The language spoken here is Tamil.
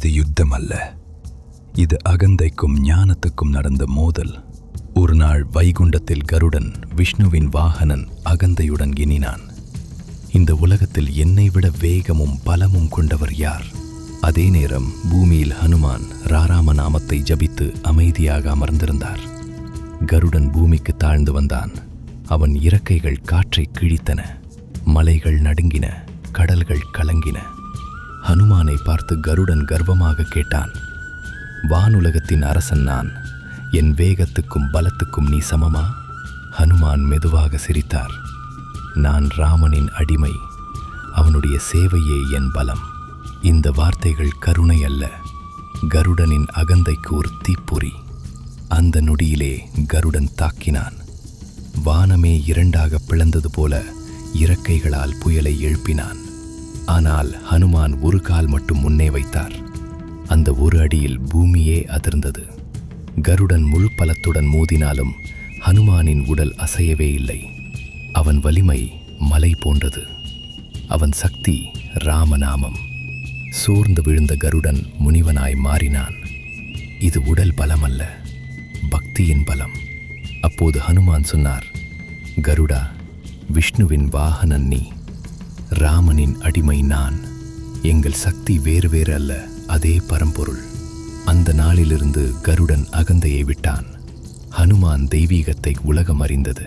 இது யுத்தம் அல்ல, இது அகந்தைக்கும் ஞானத்துக்கும் நடந்த மோதல். ஒரு நாள் வைகுண்டத்தில் கருடன், விஷ்ணுவின் வாகனன், அகந்தையுடன் எண்ணினான், இந்த உலகத்தில் என்னை விட வேகமும் பலமும் கொண்டவர் யார்? அதே நேரம் பூமியில் ஹனுமான் ராராம நாமத்தை ஜபித்து அமைதியாக அமர்ந்திருந்தார். கருடன் பூமிக்கு தாழ்ந்து வந்தான். அவன் இறக்கைகள் காற்றை கிழித்தன, மலைகள் நடுங்கின, கடல்கள் கலங்கின. ஹனுமானை பார்த்து கருடன் கர்வமாக கேட்டான், வானுலகத்தின் அரசன் நான், என் வேகத்துக்கும் பலத்துக்கும் நீ சமமா? ஹனுமான் மெதுவாக சிரித்தார், நான் ராமனின் அடிமை, அவனுடைய சேவையே என் பலம். இந்த வார்த்தைகள் கருணை அல்ல, கருடனின் அகந்தைக்கு ஒரு தீப்பொறி. அந்த நொடியிலே கருடன் தாக்கினான். வானமே இரண்டாக பிளந்தது போல இறக்கைகளால் புயலை எழுப்பினான். ஆனால் ஹனுமான் ஒரு கால் மட்டும் முன்னே வைத்தார். அந்த ஒரு அடியில் பூமியே அதிர்ந்தது. கருடன் முழு பலத்துடன் மோதினாலும் ஹனுமானின் உடல் அசையவே இல்லை. அவன் வலிமை மலை போன்றது, அவன் சக்தி ராமநாமம். சோர்ந்து விழுந்த கருடன் முனிவனாய் மாறினான். இது உடல் பலமல்ல, பக்தியின் பலம். அப்போது ஹனுமான் சொன்னார், கருடா, விஷ்ணுவின் வாகனன் நீ, ராமனின் அடிமை நான். எங்கள் சக்தி வேறு வேறு அல்ல, அதே பரம்பொருள். அந்த நாளிலிருந்து கருடன் அகந்தையை விட்டான். ஹனுமான் தெய்வீகத்தை உலகம் அறிந்தது.